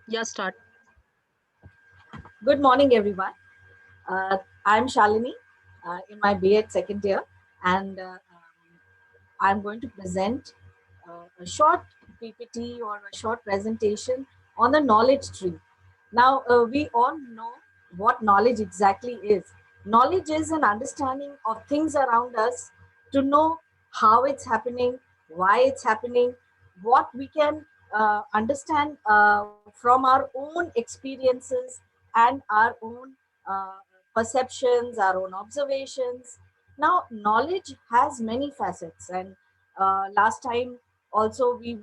Yeah, start. Good morning, everyone. I'm Shalini in my B.Ed second year, and I'm going to present a short PPT or a short presentation on the knowledge tree. Now, we all know what knowledge exactly is. Knowledge is an understanding of things around us, to know how it's happening, why it's happening, what we can understand from our own experiences and our own uh, perceptions, our own observations. Now, knowledge has many facets, and last time also we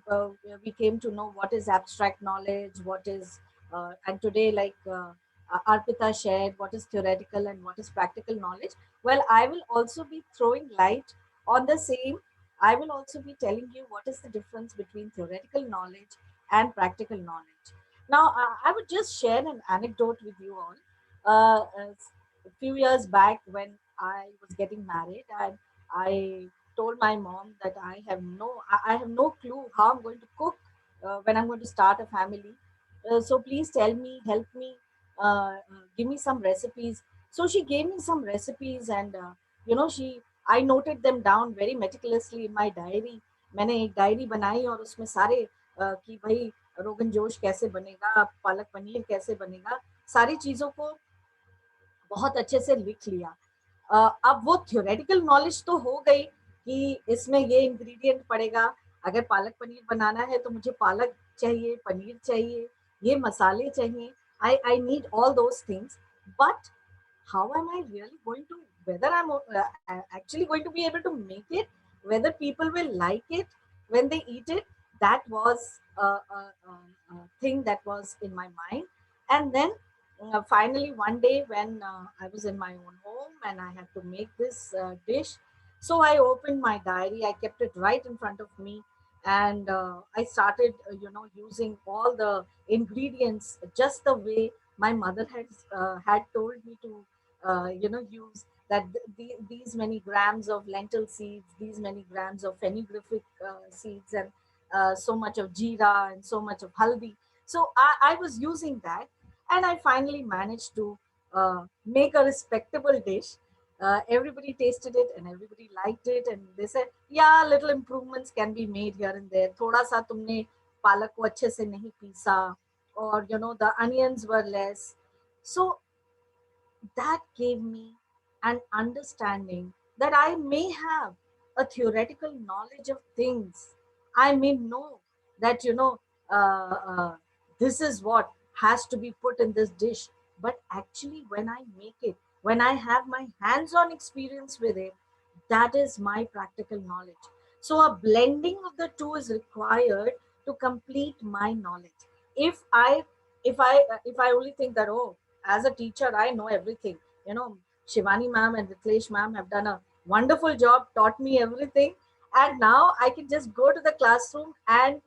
came to know what is abstract knowledge, what is and today Arpita shared what is theoretical and what is practical knowledge. Well, I will also be throwing light on the same. I will also be telling you what is the difference between theoretical knowledge and practical knowledge. Now, I would just share an anecdote with you all. A few years back, when I was getting married, and I told my mom that I have no clue how I'm going to cook when I'm going to start a family. So please tell me, help me, give me some recipes. So she gave me some recipes, and she I noted them down very meticulously in my diary. मैंने एक diary बनाई और उसमें सारे कि भाई रोगन जोश कैसे बनेगा, पालक पनीर कैसे बनेगा, सारी चीजों को बहुत अच्छे से लिख लिया। अब वो थ्योरेटिकल नॉलेज तो हो गई कि इसमें ये इंग्रेडिएंट पड़ेगा, अगर पालक पनीर बनाना है तो मुझे पालक चाहिए, पनीर चाहिए, ये मसाले चाहिए, I need all those things, but how am I really going to, whether I'm actually going to be able to make it, whether people will like it when they eat it, that was a thing that was in my mind. And then finally, one day when I was in my own home and I had to make this dish, so I opened my diary, I kept it right in front of me, and I started, using all the ingredients just the way my mother had told me to, use that these many grams of lentil seeds, these many grams of fenugreek seeds, and so much of jeera and so much of haldi. So I was using that, and I finally managed to make a respectable dish. Everybody tasted it and everybody liked it, and they said, "Yeah, little improvements can be made here and there. थोड़ा सा तुमने पालक को अच्छे से नहीं पीसा, or the onions were less." So that gave me an understanding that I may have a theoretical knowledge of things. I may know that, this is what has to be put in this dish. But actually, when I make it, when I have my hands on experience with it, that is my practical knowledge. So, a blending of the two is required to complete my knowledge. If I if I only think that, oh, as a teacher I know everything, you know Shivani ma'am and Ritlesh ma'am have done a wonderful job, taught me everything, and now I can just go to the classroom and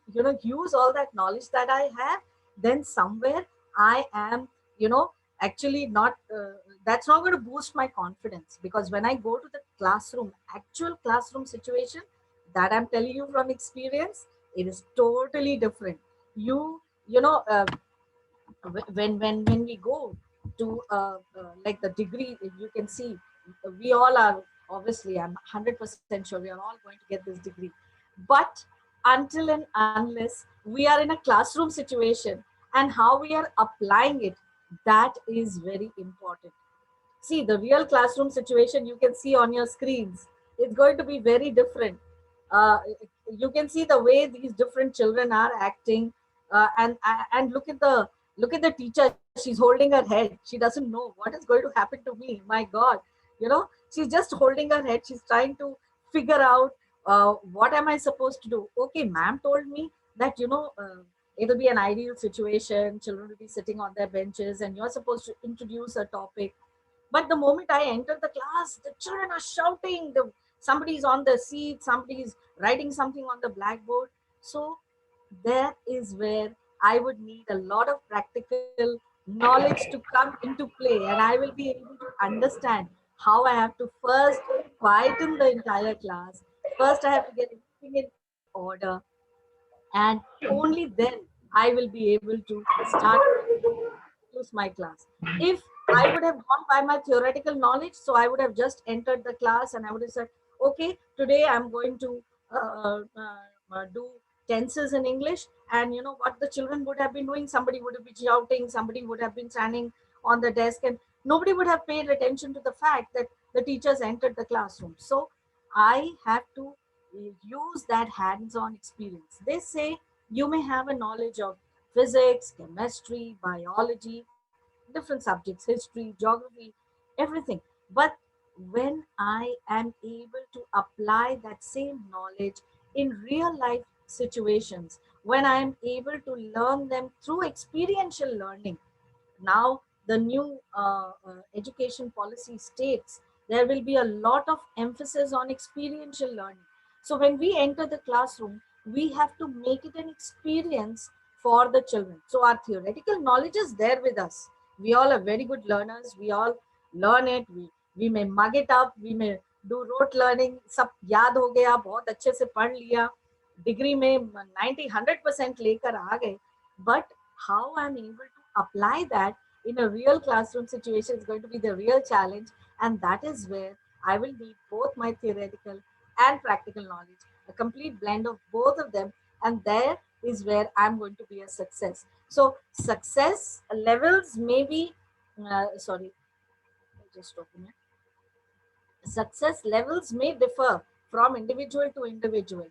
use all that knowledge that I have. Then somewhere I am, you know actually not that's not going to boost my confidence, because when I go to the classroom, actual classroom situation, that I'm telling you from experience, it is totally different. You you know uh, when we go to like the degree, if you can see, we all are, obviously I'm 100% sure we are all going to get this degree, but until and unless we are in a classroom situation, and how we are applying it, that is very important. See, the real classroom situation you can see on your screens, it's going to be very different. uh, you can see the way these different children are acting, and look at the teacher. She's holding her head, she doesn't know what is going to happen to me, my god. She's just holding her head, she's trying to figure out, what am I supposed to do. Okay, ma'am told me that, it'll be an ideal situation, children will be sitting on their benches and you're supposed to introduce a topic. But the moment I enter the class, the children are shouting. Somebody's on the seat, somebody's writing something on the blackboard. So that is where I would need a lot of practical knowledge to come into play, and I will be able to understand how I have to first quieten the entire class. First, I have to get everything in order, and only then I will be able to start use my class. If I would have gone by my theoretical knowledge, so I would have just entered the class and I would have said, okay, today I'm going to do tenses in English. And you know what the children would have been doing? Somebody would have been shouting, somebody would have been standing on the desk, and nobody would have paid attention to the fact that the teachers entered the classroom. So I have to use that hands-on experience. They say you may have a knowledge of physics, chemistry, biology, different subjects, history, geography, everything. But when I am able to apply that same knowledge in real life situations, when I am able to learn them through experiential learning, now the new education policy states there will be a lot of emphasis on experiential learning. So when we enter the classroom, we have to make it an experience for the children. So our theoretical knowledge is there with us. We all are very good learners. We all learn it. We may mug it up. We may do rote learning. सब याद हो गया, बहुत अच्छे से पढ़ लिया, degree में 90-100% लेकर आ गए. But how I'm able to apply that in a real classroom situation is going to be the real challenge. And that is where I will need both my theoretical and practical knowledge, a complete blend of both of them. And there is where I'm going to be a success. So success levels may be, sorry, just open it. Success levels may differ from individual to individual,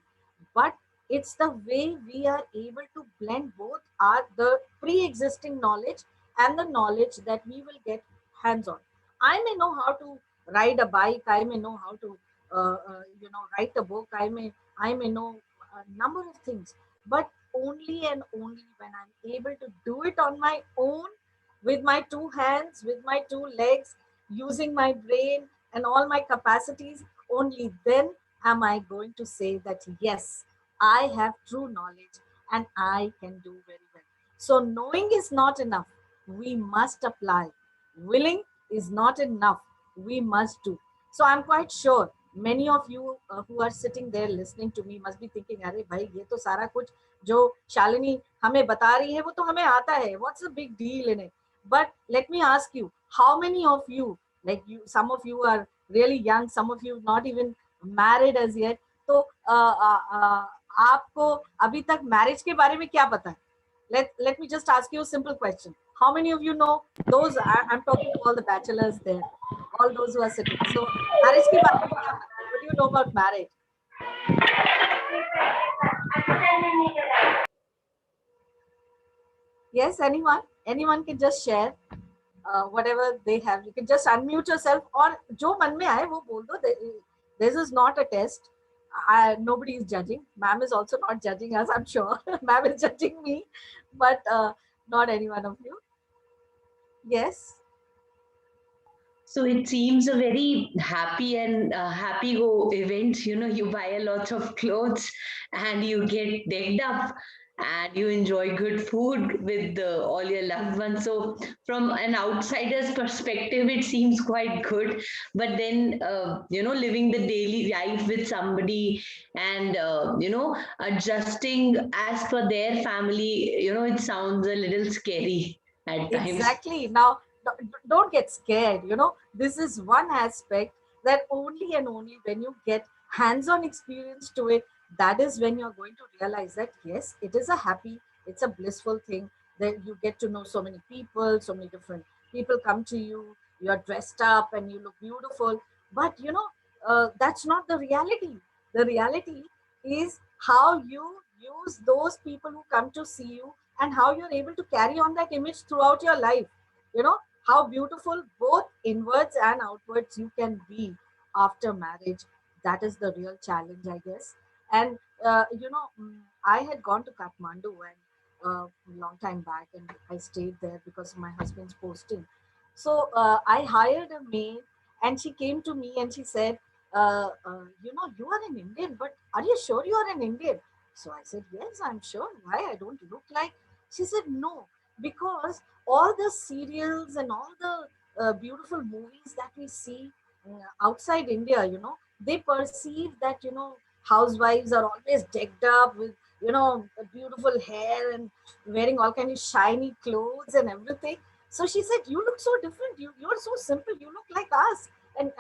but it's the way we are able to blend both our the pre-existing knowledge and the knowledge that we will get hands-on. I may know how to ride a bike. I may know how to, write a book. I may know a number of things, but only and only when I'm able to do it on my own, with my two hands, with my two legs, using my brain and all my capacities, only then am I going to say that, yes, I have true knowledge and I can do very well. So, knowing is not enough. We must apply. Willing is not enough. We must do. So, I'm quite sure many of you who are sitting there listening to me must be thinking, अरे भाई ये तो सारा कुछ जो शालिनी हमें बता रही है वो तो हमें आता है. What's the big deal in it? But let me ask you, how many of you, like you, some of you are really young, some of you not even married as yet, तो आपको अभी तक marriage के बारे में क्या पता है? Let me just ask you a simple question. How many of you know those? I'm talking to all the bachelors there, all those who are sitting. So marriage के बारे में क्या पता है? What do you know about marriage? Yes, anyone can just share whatever they have. You can just unmute yourself और जो मन में आए वो बोल दो. This is not a test. Nobody is judging. Ma'am is also not judging us, I'm sure. Ma'am is judging me, but not any one of you. Yes. So it seems a very happy and happy go event. You know, you buy a lot of clothes and you get decked up and you enjoy good food with all your loved ones. So from an outsider's perspective, it seems quite good. But then, living the daily life with somebody and, adjusting as per their family, it sounds a little scary at times. Exactly. Now, don't get scared. This is one aspect that only and only when you get hands-on experience to it, that is when you're going to realize that, yes, it is a happy, it's a blissful thing that you get to know so many people, so many different people come to you, you're dressed up and you look beautiful. But, that's not the reality. The reality is how you use those people who come to see you and how you're able to carry on that image throughout your life. How beautiful both inwards and outwards you can be after marriage. That is the real challenge, I guess. And I had gone to Kathmandu and a long time back, and I stayed there because of my husband's posting. So I hired a maid, and she came to me and she said, you are an Indian, but are you sure you are an Indian? So I said, yes, I'm sure. Why? I don't look like. She said, no, because all the serials and all the beautiful movies that we see outside India, they perceive that, housewives are always decked up with, you know, beautiful hair and wearing all kind of shiny clothes and everything. So she said, you look so different. You're so simple. You look like us. And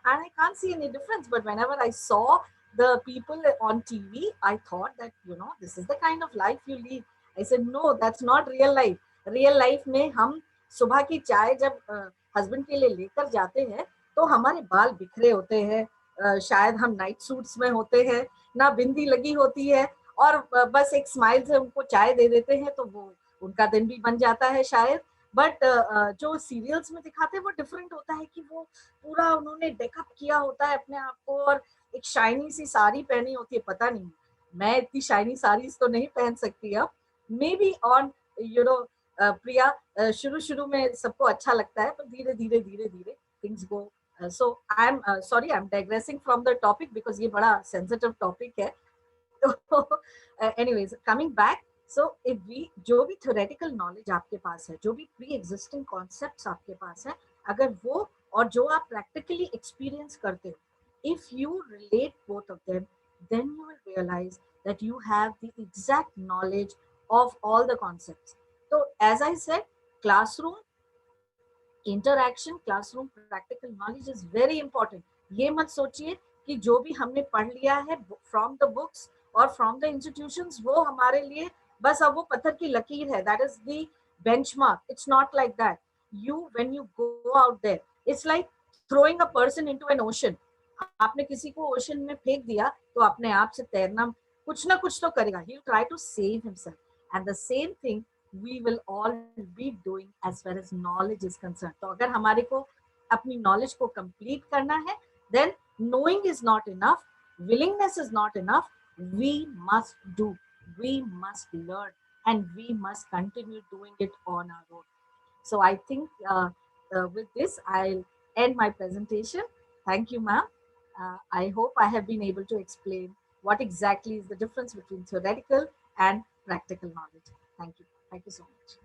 I can't see any difference. But whenever I saw the people on TV, I thought that, you know, this is the kind of life you lead. I said, no, that's not real life. Real life में हम सुबह की चाय जब husband के लिए लेकर जाते हैं तो हमारे बाल बिखरे होते हैं, शायद हम नाइट सूट्स में होते हैं, ना बिंदी लगी होती है, और बस एक स्माइल से उनको चाय दे देते हैं तो वो उनका दिन भी बन जाता है शायद। बट जो सीरियल्स में दिखाते हैं वो डिफरेंट होता है कि वो पूरा उन्होंने डेकअप किया होता है अपने आप को, और एक शाइनी सी साड़ी पहनी होती है। पता नहीं, मैं इतनी शाइनी साड़ीज तो नहीं पहन सकती अब, maybe on, you know, Priya, शुरू शुरू में सबको अच्छा लगता है, पर धीरे धीरे धीरे धीरे things go. So I am sorry, I am digressing from the topic because ये बड़ा सेंसिटिव टॉपिक है। तो anyways, coming back, so if we, जो भी थ्योरेटिकल नॉलेज आपके पास है, जो भी प्री एग्जिस्टिंग कॉन्सेप्ट्स आपके पास है, अगर वो और जो आप प्रैक्टिकली एक्सपीरियंस करते हो, if you relate both of them, then you will realize that you have the exact knowledge of all the concepts. So as I said, classroom interaction, classroom practical knowledge is very important. ये मत सोचिए कि जो भी हमने पढ़ लिया है from the books और from the institutions, वो हमारे लिए बस अब वो पत्थर की लकीर है, that is the benchmark. It's not like that. You, when you go out there, it's like throwing a person into an ocean. आपने किसी को ओशन में फेंक दिया तो अपने आप से तैरना कुछ ना कुछ तो करेगा, he will try to save himself. And the same thing we will all be doing as far as knowledge is concerned. तो अगर हमारे को अपनी knowledge को complete करना है, then knowing is not enough, willingness is not enough, we must do, we must learn, and we must continue doing it on our own. So I think with this, I'll end my presentation. Thank you, ma'am. I hope I have been able to explain what exactly is the difference between theoretical and practical knowledge. Thank you. Thank you so much.